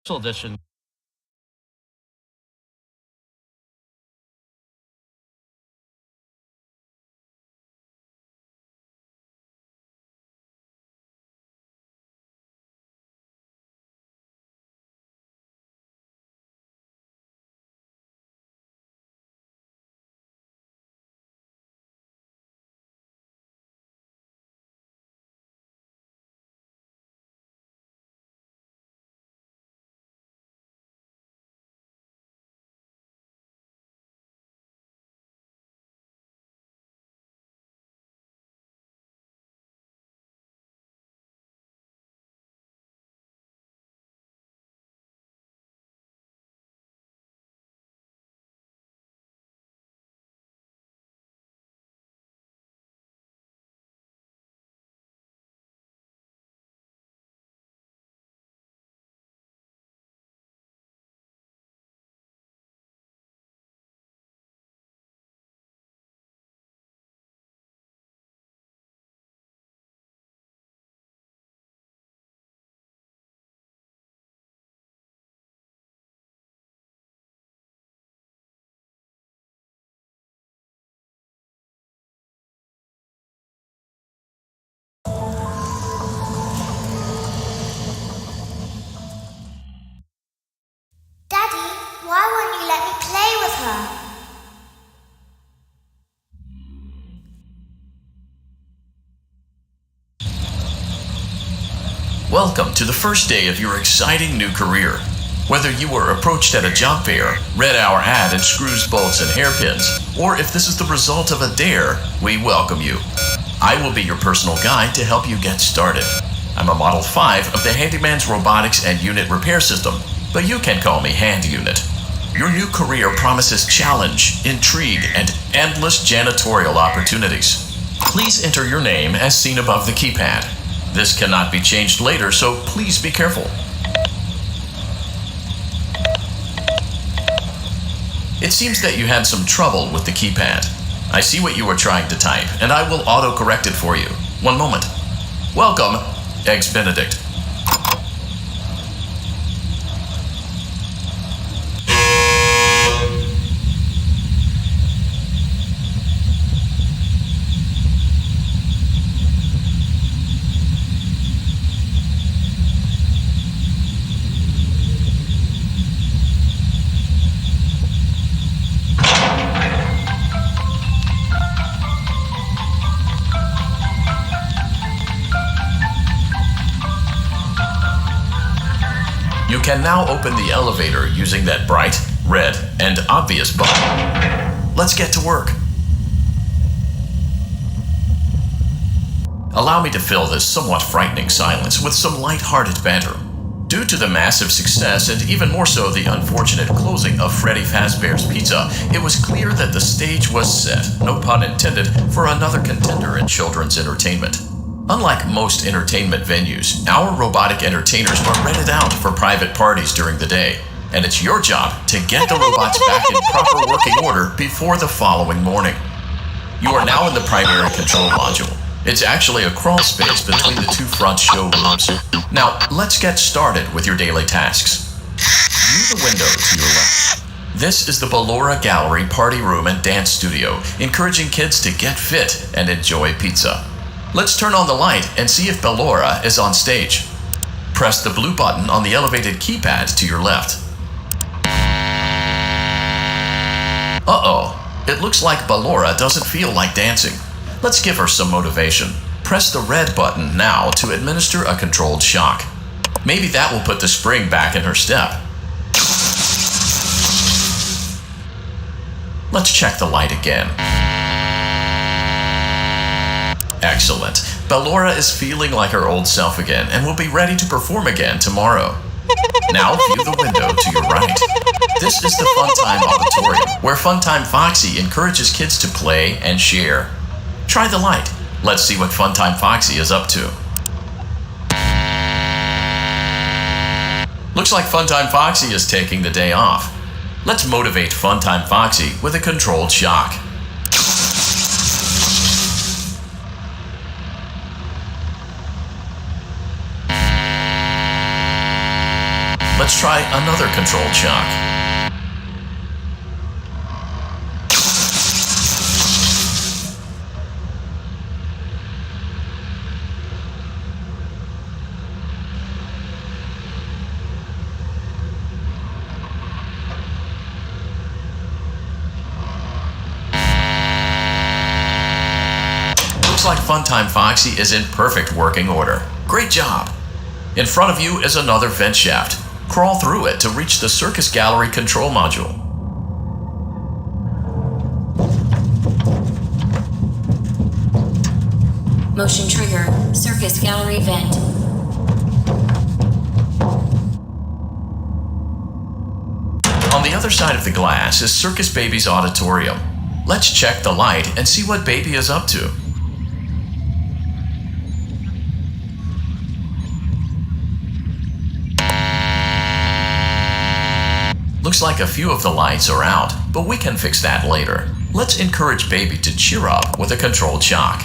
edition. Daddy, why won't you let me play with her? Welcome to the first day of your exciting new career. Whether you were approached at a job fair, read our ad in screws, bolts, and hairpins, or if this is the result of a dare, we welcome you. I will be your personal guide to help you get started. I'm a Model 5 of the Handyman's Robotics and Unit Repair System, but you can call me Hand Unit. Your new career promises challenge, intrigue, and endless janitorial opportunities. Please enter your name as seen above the keypad. This cannot be changed later, so please be careful. It seems that you had some trouble with the keypad. I see what you were trying to type, and I will auto-correct it for you. One moment. Welcome, Eggs Benedict. You can now open the elevator using that bright, red, and obvious button. Let's get to work. Allow me to fill this somewhat frightening silence with some light-hearted banter. Due to the massive success, and even more so the unfortunate closing of Freddy Fazbear's Pizza, it was clear that the stage was set, no pun intended, for another contender in children's entertainment. Unlike most entertainment venues, our robotic entertainers are rented out for private parties during the day, and it's your job to get the robots back in proper working order before the following morning. You are now in the primary control module. It's actually a crawl space between the two front showrooms. Now, let's get started with your daily tasks. View the window to your left. This is the Ballora Gallery Party Room and Dance Studio, encouraging kids to get fit and enjoy pizza. Let's turn on the light and see if Ballora is on stage. Press the blue button on the elevated keypad to your left. Uh-oh, it looks like Ballora doesn't feel like dancing. Let's give her some motivation. Press the red button now to administer a controlled shock. Maybe that will put the spring back in her step. Let's check the light again. Excellent. Ballora is feeling like her old self again and will be ready to perform again tomorrow. Now view the window to your right. This is the Funtime Auditorium, where Funtime Foxy encourages kids to play and share. Try the light. Let's see what Funtime Foxy is up to. Looks like Funtime Foxy is taking the day off. Let's motivate Funtime Foxy with a controlled shock. Let's Let's try another controlled shock. Looks like Funtime Foxy is in perfect working order. Great job! In front of you is another vent shaft. Crawl through it to reach the Circus Gallery control module. Motion trigger, Circus Gallery vent. On the other side of the glass is Circus Baby's auditorium. Let's check the light and see what Baby is up to. Looks like a few of the lights are out, but we can fix that later. Let's encourage Baby to cheer up with a controlled shock.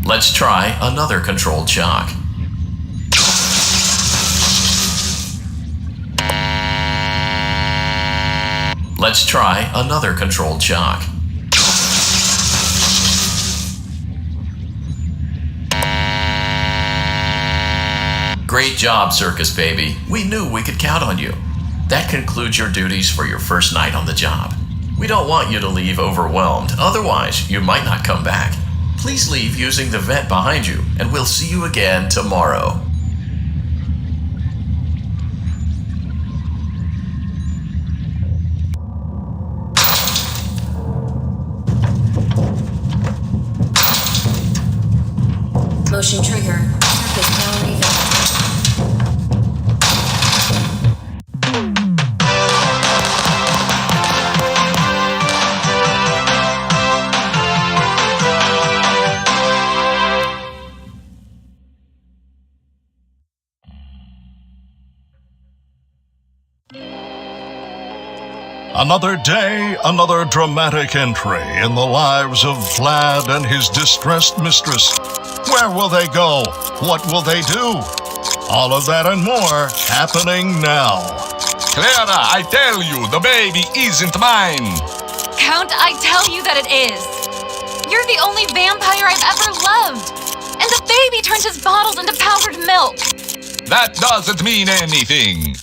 Let's try another controlled shock. Let's try another controlled shock. Great job, Circus Baby. We knew we could count on you. That concludes your duties for your first night on the job. We don't want you to leave overwhelmed, otherwise you might not come back. Please leave using the vent behind you, and we'll see you again tomorrow. Motion trigger, Circus Gallery vent. Another day, another dramatic entry in the lives of Vlad and his distressed mistress. Where will they go? What will they do? All of that and more happening now. Clara, I tell you, the baby isn't mine. Count, I tell you that it is. You're the only vampire I've ever loved. And the baby turns his bottles into powdered milk. That doesn't mean anything.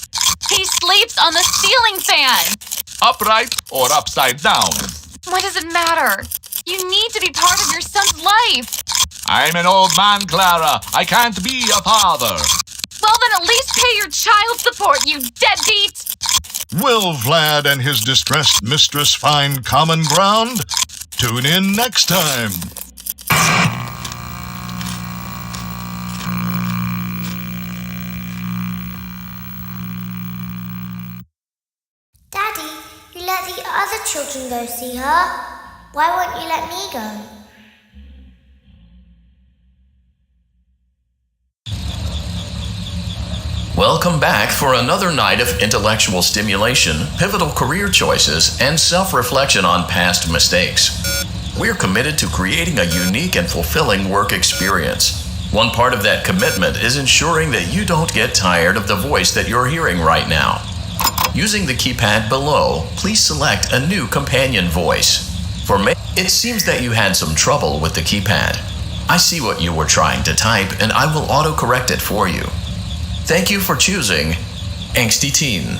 He sleeps on the ceiling fan. Upright or upside down? What does it matter? You need to be part of your son's life. I'm an old man, Clara. I can't be a father. Well, then at least pay your child support, you deadbeat. Will Vlad and his distressed mistress find common ground? Tune in next time. Daddy, you let the other children go see her. Why won't you let me go? Welcome back for another night of intellectual stimulation, pivotal career choices, and self-reflection on past mistakes. We're committed to creating a unique and fulfilling work experience. One part of that commitment is ensuring that you don't get tired of the voice that you're hearing right now. Using the keypad below, please select a new companion voice. For me, it seems that you had some trouble with the keypad. I see what you were trying to type, and I will autocorrect it for you. Thank you for choosing Angsty Teen.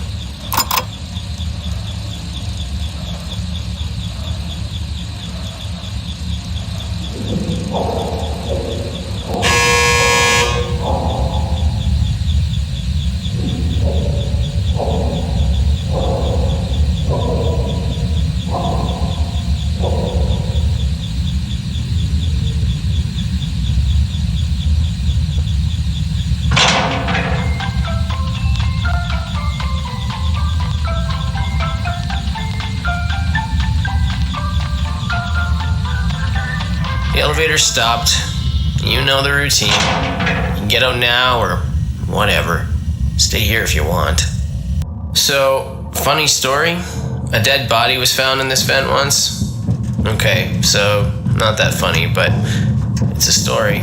The elevator stopped. You know the routine. You can get out now or whatever. Stay here if you want. So, funny story. A dead body was found in this vent once. Okay, so not that funny, but it's a story.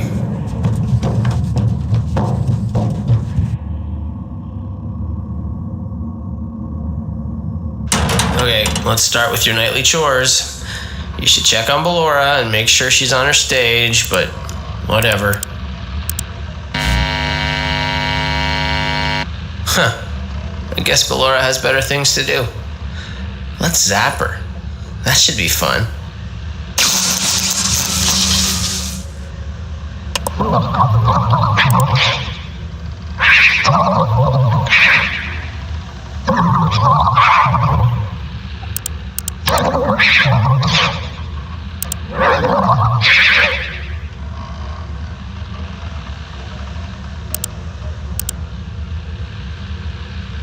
Okay, let's start with your nightly chores. You should check on Ballora and make sure she's on her stage, but whatever. Huh. I guess Ballora has better things to do. Let's zap her. That should be fun.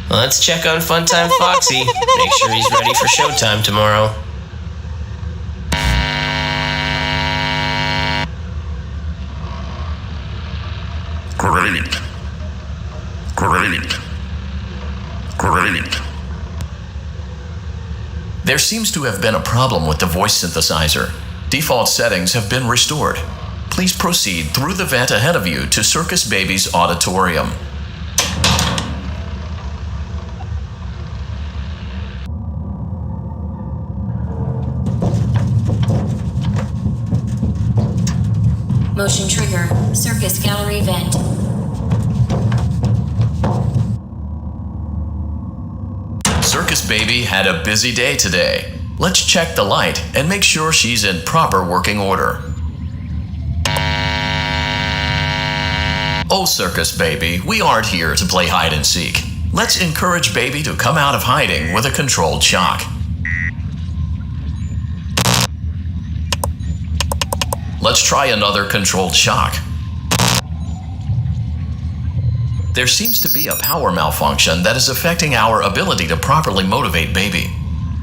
Let's check on Funtime Foxy. Make sure he's ready for showtime tomorrow. Great. There seems to have been a problem with the voice synthesizer. Default settings have been restored. Please proceed through the vent ahead of you to Circus Baby's auditorium. Motion trigger. Circus gallery vent. Circus Baby had a busy day today. Let's check the light and make sure she's in proper working order. Oh, Circus Baby, we aren't here to play hide and seek. Let's encourage Baby to come out of hiding with a controlled shock. Let's try another controlled shock. There seems to be a power malfunction that is affecting our ability to properly motivate Baby.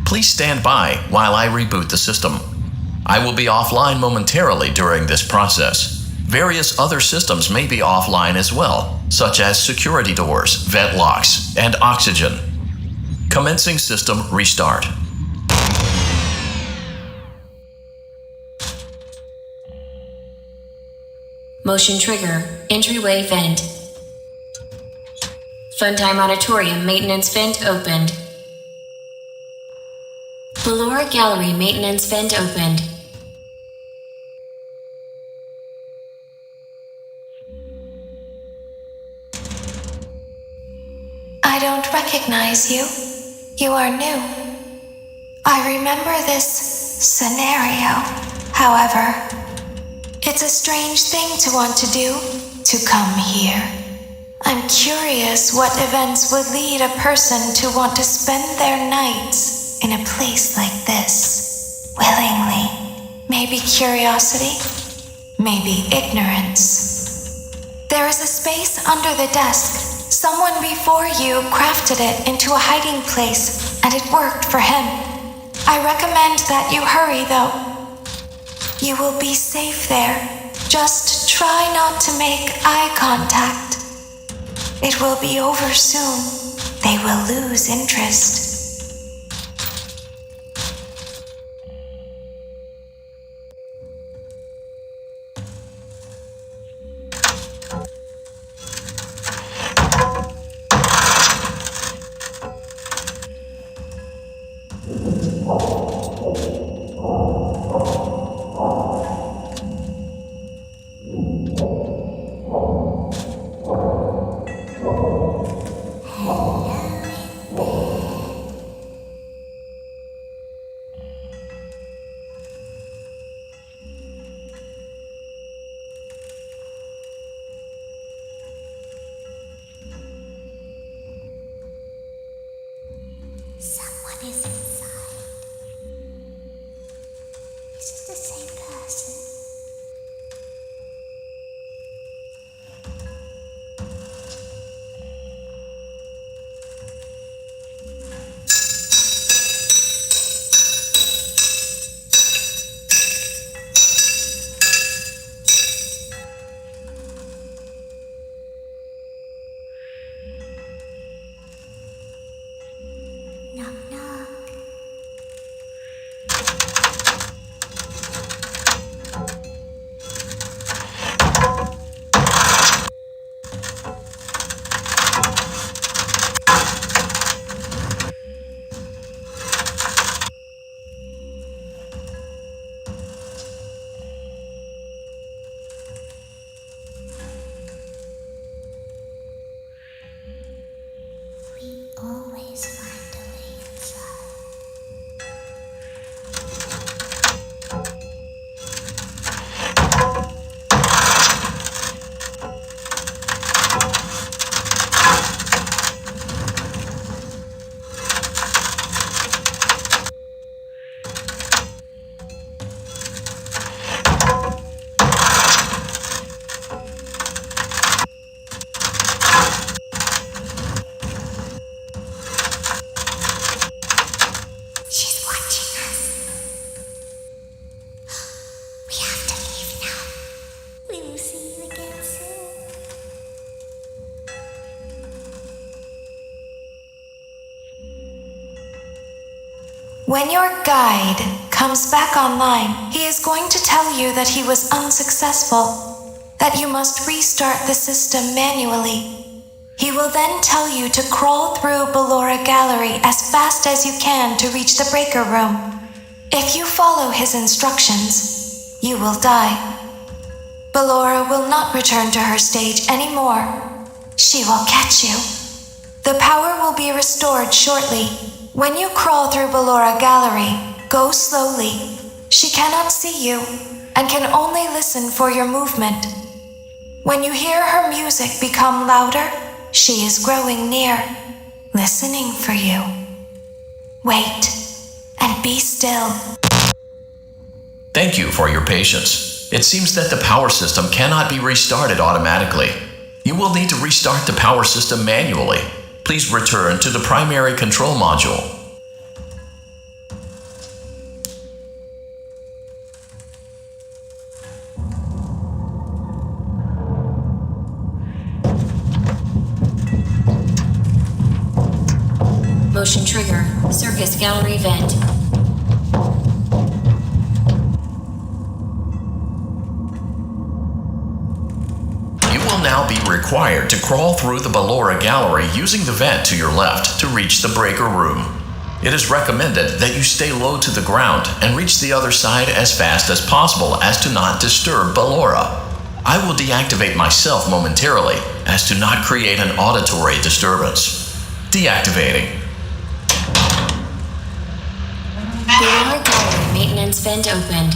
Please stand by while I reboot the system. I will be offline momentarily during this process. Various other systems may be offline as well, such as security doors, vent locks, and oxygen. Commencing system restart. Motion trigger. Entryway vent. Funtime auditorium maintenance vent opened. Ballora gallery maintenance vent opened. I don't recognize you. You are new. I remember this scenario. However, it's a strange thing to want to do, to come here. I'm curious what events would lead a person to want to spend their nights in a place like this, willingly. Maybe curiosity, maybe ignorance. There is a space under the desk. Someone before you crafted it into a hiding place, and it worked for him. I recommend that you hurry, though. You will be safe there. Just try not to make eye contact. It will be over soon. They will lose interest. When your guide comes back online, he is going to tell you that he was unsuccessful, that you must restart the system manually. He will then tell you to crawl through Ballora Gallery as fast as you can to reach the breaker room. If you follow his instructions, you will die. Ballora will not return to her stage anymore. She will catch you. The power will be restored shortly. When you crawl through Ballora Gallery, go slowly. She cannot see you and can only listen for your movement. When you hear her music become louder, she is growing near, listening for you. Wait and be still. Thank you for your patience. It seems that the power system cannot be restarted automatically. You will need to restart the power system manually. Please return to the primary control module. Motion trigger. Circus gallery vent. You will now be required to crawl through the Ballora Gallery using the vent to your left to reach the breaker room. It is recommended that you stay low to the ground and reach the other side as fast as possible as to not disturb Ballora. I will deactivate myself momentarily as to not create an auditory disturbance. Deactivating. Ballora gallery maintenance vent opened.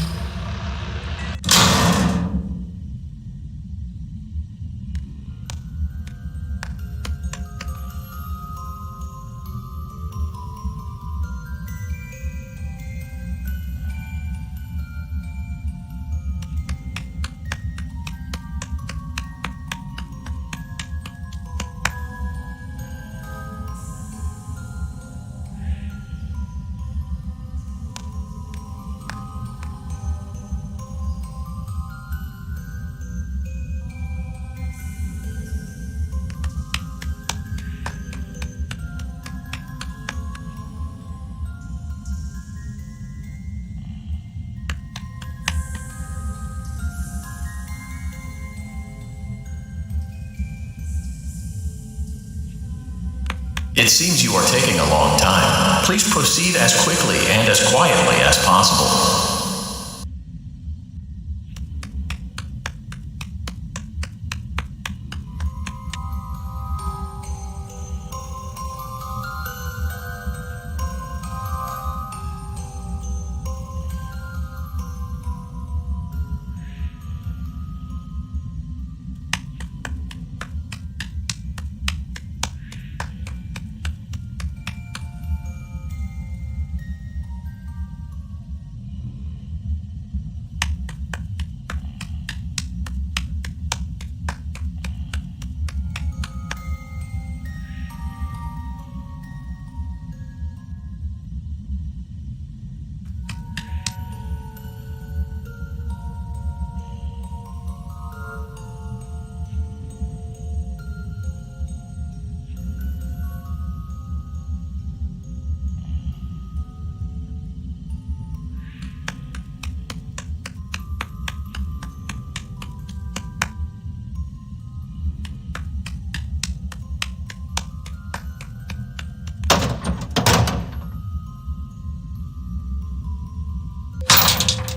It seems you are taking a long time. Please proceed as quickly and as quietly as possible.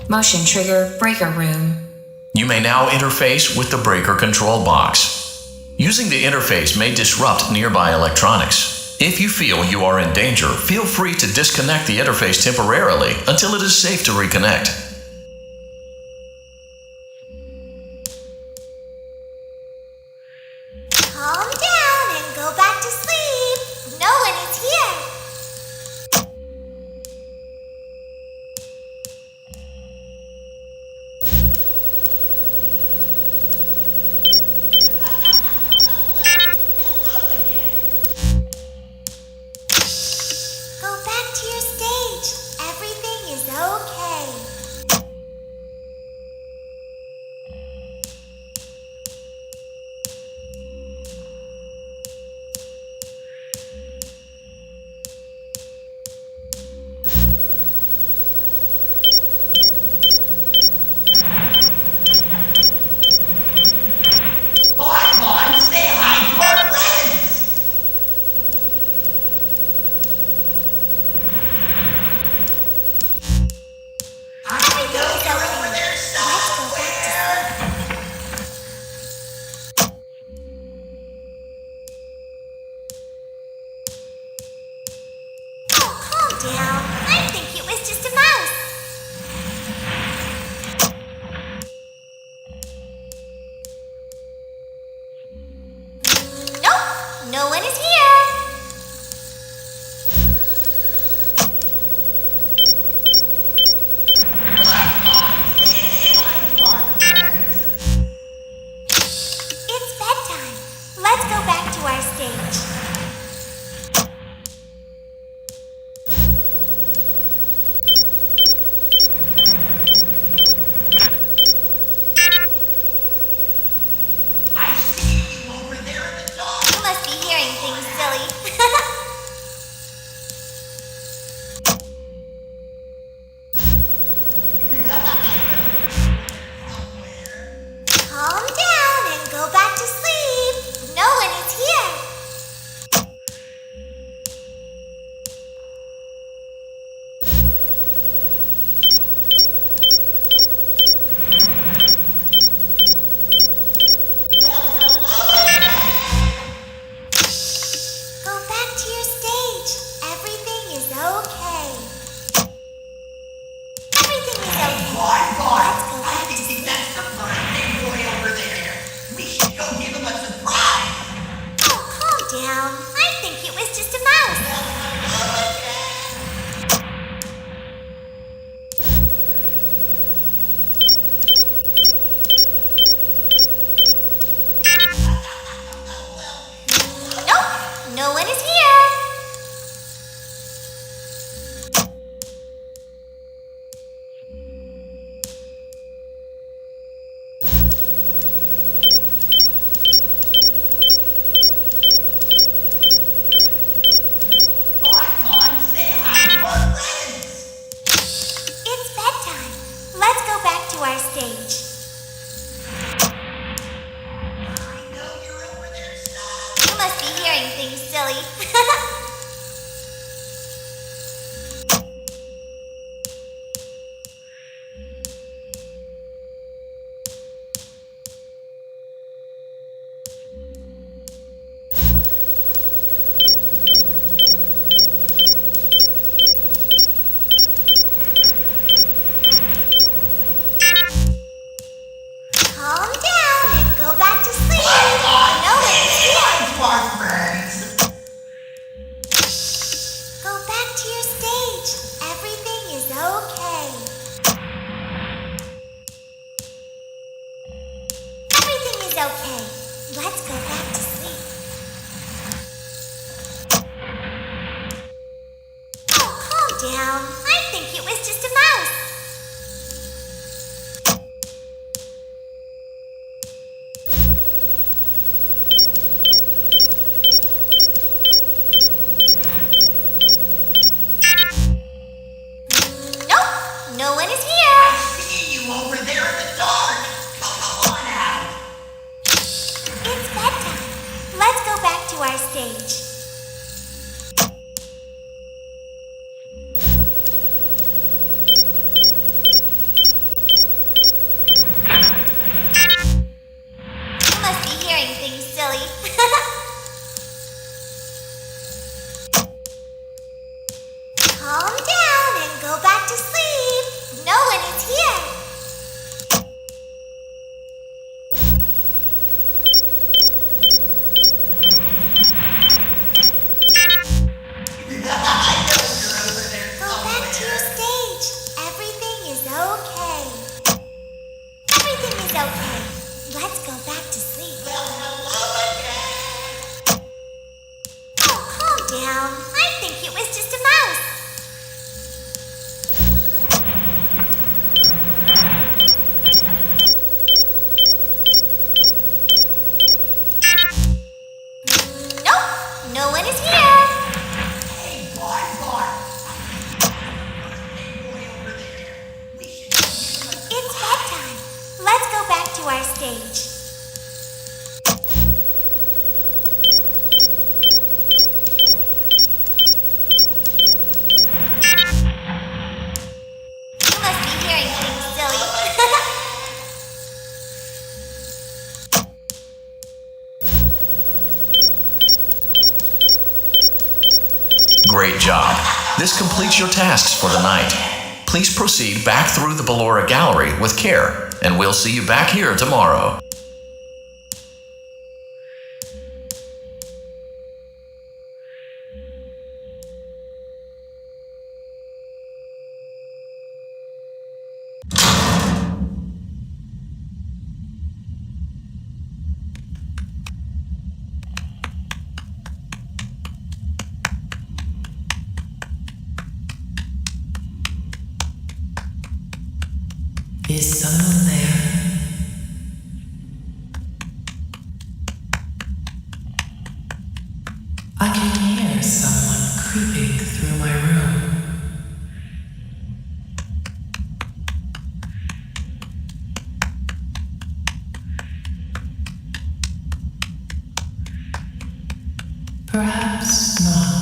Motion trigger breaker room. You may now interface with the breaker control box. Using the interface may disrupt nearby electronics. If you feel you are in danger, feel free to disconnect the interface temporarily until it is safe to reconnect. Calm down and go back to sleep. No one is here. Go back to your stage. Everything is okay. no one is here. It's bedtime. Let's go back to our stage. You must be hearing things, silly. Calm down and go back to sleep. No one is here. Go back to your stage. Everything is okay. Everything is okay. Let's go back to sleep. Oh, calm down. I think it was just a mouse. Nope, no one is here. It's bedtime. Let's go back to our stage. You must be hearing things, silly. Calm down and go back to sleep. No one is here. Go back to your stage. Everything is okay. Everything is okay. Let's go back to sleep. Oh, calm down. I think it was just a mouse. Nope, no one is here. It's bedtime. Let's go back to our stage. You must be hearing things, silly. Calm down and go back to sleep. No one is here. Go back to your stage. Everything is okay. Everything is okay. Let's go back to sleep. Oh, calm down. I think it was just a mouse. Nope, no one is here. It's bedtime. Let's go back to our stage. You must be hearing things, silly. Great job. This completes your tasks for the night. Please proceed back through the Ballora Gallery with care, and we'll see you back here tomorrow. Perhaps not.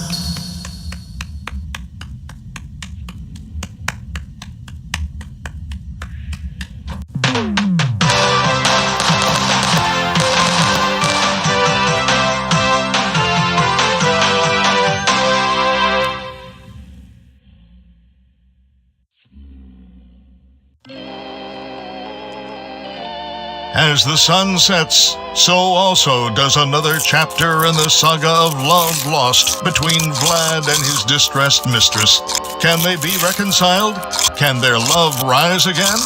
As the sun sets, so also does another chapter in the saga of love lost between Vlad and his distressed mistress. Can they be reconciled? Can their love rise again?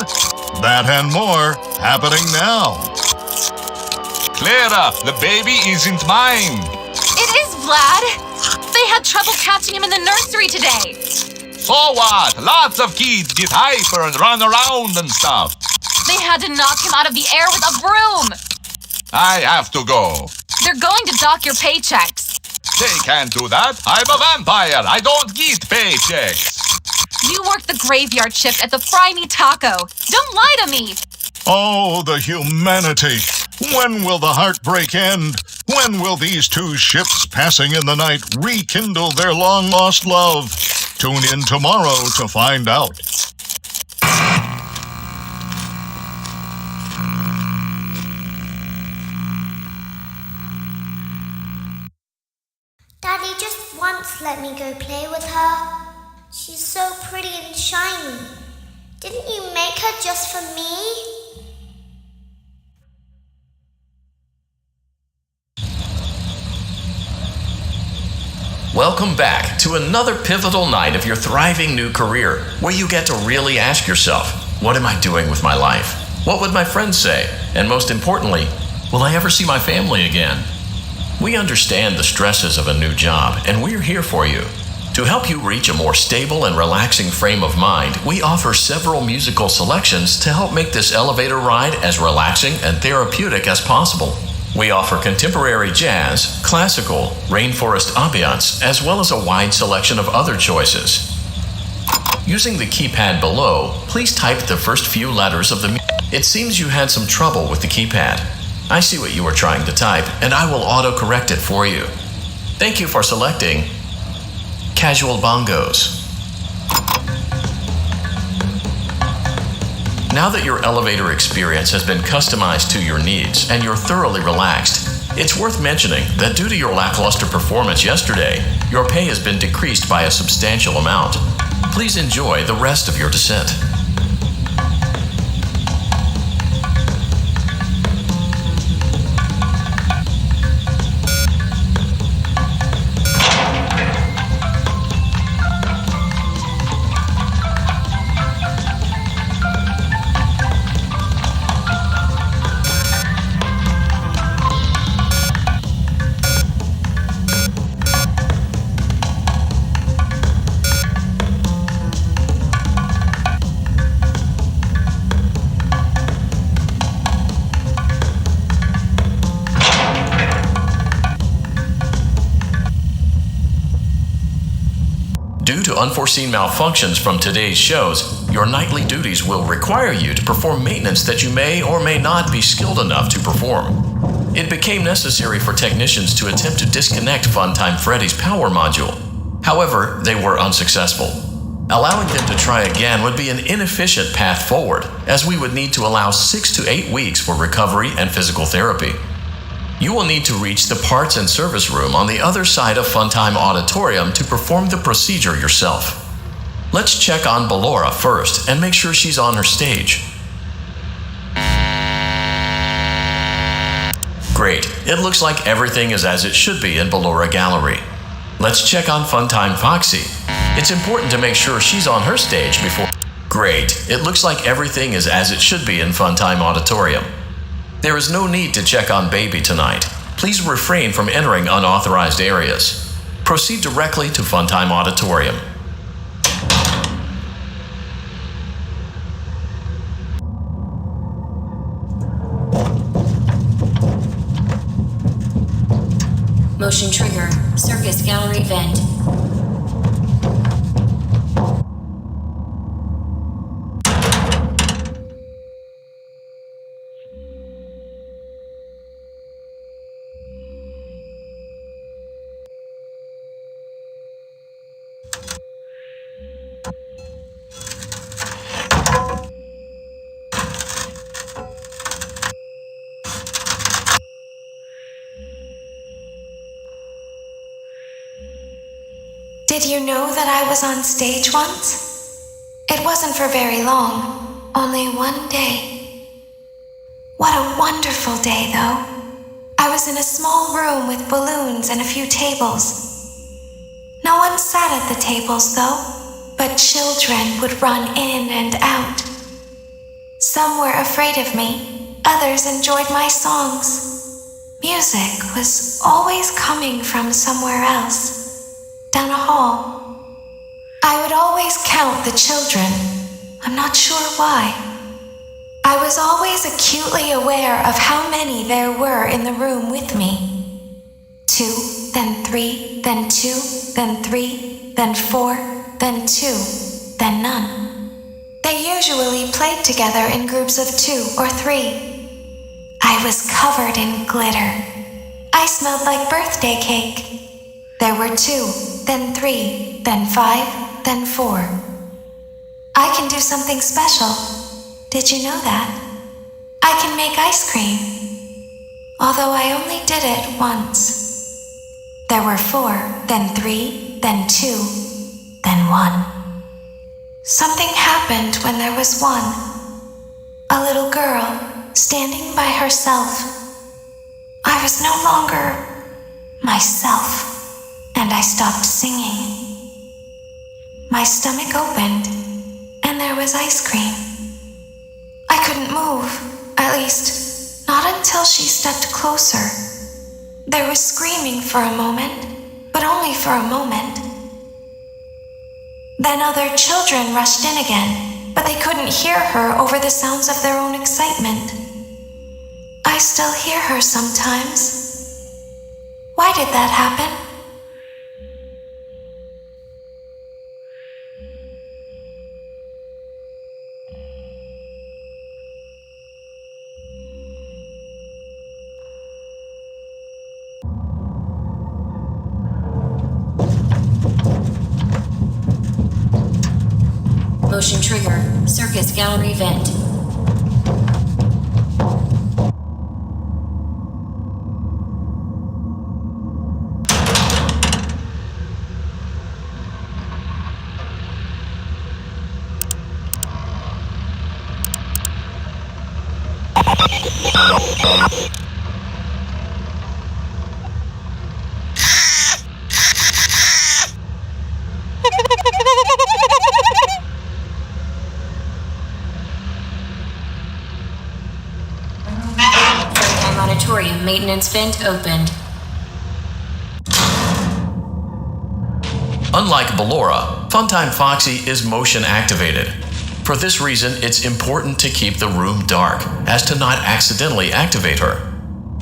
That and more happening now. Clara, the baby isn't mine. It is Vlad! They had trouble catching him in the nursery today. So what? Lots of kids get hyper and run around and stuff. They had to knock him out of the air with a broom. I have to go. They're going to dock your paychecks. They can't do that. I'm a vampire. I don't get paychecks. You work the graveyard shift at the Fry Me Taco. Don't lie to me. Oh, the humanity! When will the heartbreak end? When will these two ships passing in the night rekindle their long-lost love? Tune in tomorrow to find out. Daddy just once let me go play with her. She's so pretty and shiny. Didn't you make her just for me? Welcome back to another pivotal night of your thriving new career, where you get to really ask yourself, what am I doing with my life? What would my friends say? And most importantly, will I ever see my family again? We understand the stresses of a new job, and we're here for you. To help you reach a more stable and relaxing frame of mind, we offer several musical selections to help make this elevator ride as relaxing and therapeutic as possible. We offer contemporary jazz, classical, rainforest ambiance, as well as a wide selection of other choices. Using the keypad below, please type the first few letters of the It seems you had some trouble with the keypad. I see what you were trying to type, and I will auto-correct it for you. Thank you for selecting Casual Bongos. Now that your elevator experience has been customized to your needs and you're thoroughly relaxed, it's worth mentioning that due to your lackluster performance yesterday, your pay has been decreased by a substantial amount. Please enjoy the rest of your descent. Due to unforeseen malfunctions from today's shows, your nightly duties will require you to perform maintenance that you may or may not be skilled enough to perform. It became necessary for technicians to attempt to disconnect Funtime Freddy's power module. However, they were unsuccessful. Allowing them to try again would be an inefficient path forward, as we would need to allow 6 to 8 weeks for recovery and physical therapy. You will need to reach the parts and service room on the other side of Funtime Auditorium to perform the procedure yourself. Let's check on Ballora first and make sure she's on her stage. Great, it looks like everything is as it should be in Ballora Gallery. Let's check on Funtime Foxy. It's important to make sure she's on her stage before... Great, it looks like everything is as it should be in Funtime Auditorium. There is no need to check on Baby tonight. Please refrain from entering unauthorized areas. Proceed directly to Funtime Auditorium. Motion trigger. Circus gallery vent. Did you know that I was on stage once? It wasn't for very long, only one day. What a wonderful day, though. I was in a small room with balloons and a few tables. No one sat at the tables, though, but children would run in and out. Some were afraid of me, others enjoyed my songs. Music was always coming from somewhere else, down a hall. I would always count the children. I'm not sure why. I was always acutely aware of how many there were in the room with me. 2, then 3, then 2, then 3, then 4, then 2, then none. They usually played together in groups of 2 or 3. I was covered in glitter. I smelled like birthday cake. There were 2, then 3, then 5, then 4. I can do something special. Did you know that? I can make ice cream. Although I only did it once. There were 4, then 3, then 2, then 1. Something happened when there was 1. A little girl standing by herself. I was no longer myself, and I stopped singing. My stomach opened, and there was ice cream. I couldn't move, at least, not until she stepped closer. There was screaming for a moment, but only for a moment. Then other children rushed in again, but they couldn't hear her over the sounds of their own excitement. I still hear her sometimes. Why did that happen? Motion trigger. Circus gallery vent. Auditorium maintenance vent opened. Unlike Ballora, Funtime Foxy is motion activated. For this reason, it's important to keep the room dark, as to not accidentally activate her.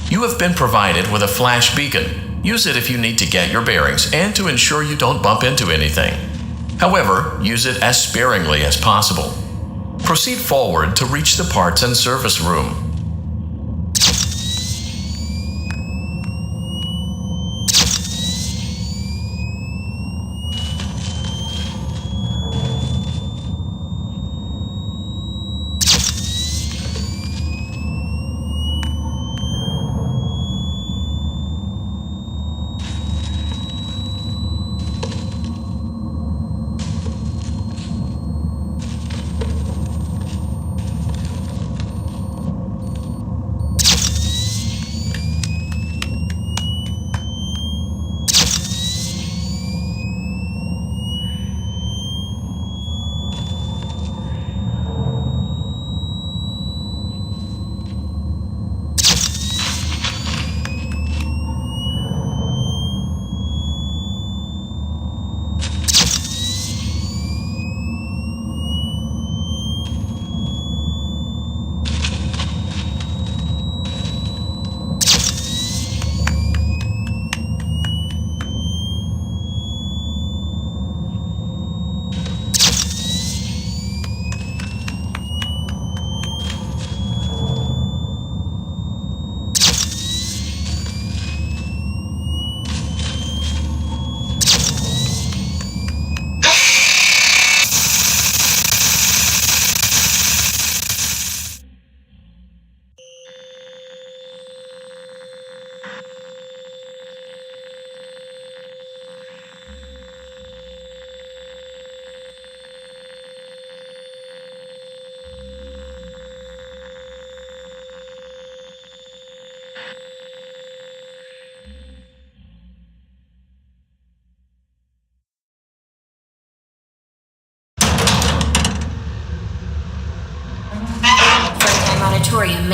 You have been provided with a flash beacon. Use it if you need to get your bearings and to ensure you don't bump into anything. However, use it as sparingly as possible. Proceed forward to reach the parts and service room.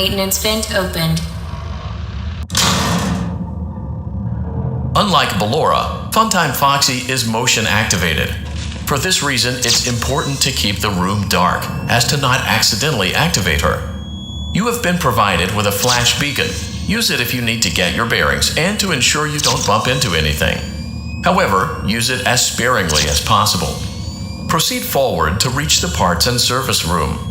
maintenance vent opened. Unlike Ballora, Funtime Foxy is motion activated. For this reason, it's important to keep the room dark, as to not accidentally activate her. You have been provided with a flash beacon. Use it if you need to get your bearings and to ensure you don't bump into anything. However, use it as sparingly as possible. Proceed forward to reach the parts and service room.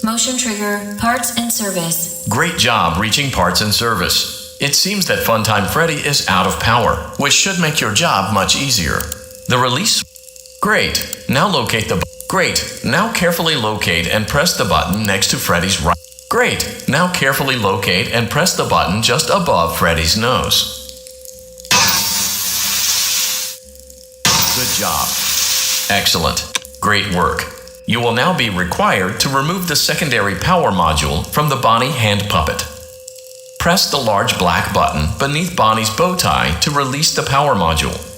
Motion trigger, parts and service. Great job reaching parts and service. It seems that Funtime Freddy is out of power, which should make your job much easier. The release? Great. Now locate the Great. Now carefully locate and press the button next to Freddy's right. Great. Now carefully locate and press the button just above Freddy's nose. Good job. Excellent. Great work. You will now be required to remove the secondary power module from the Bonnie hand puppet. Press the large black button beneath Bonnie's bow tie to release the power module.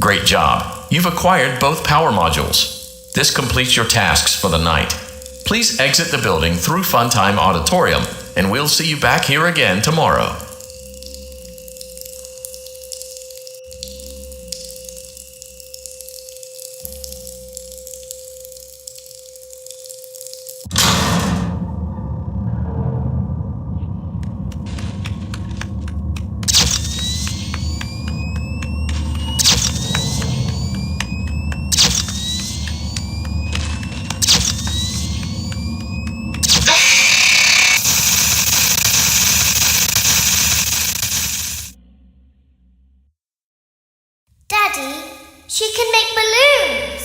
Great job. You've acquired both power modules. This completes your tasks for the night. Please exit the building through Funtime Auditorium, and we'll see you back here again tomorrow. Daddy, she can make balloons.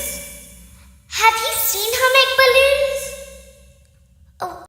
Have you seen her make balloons? Oh.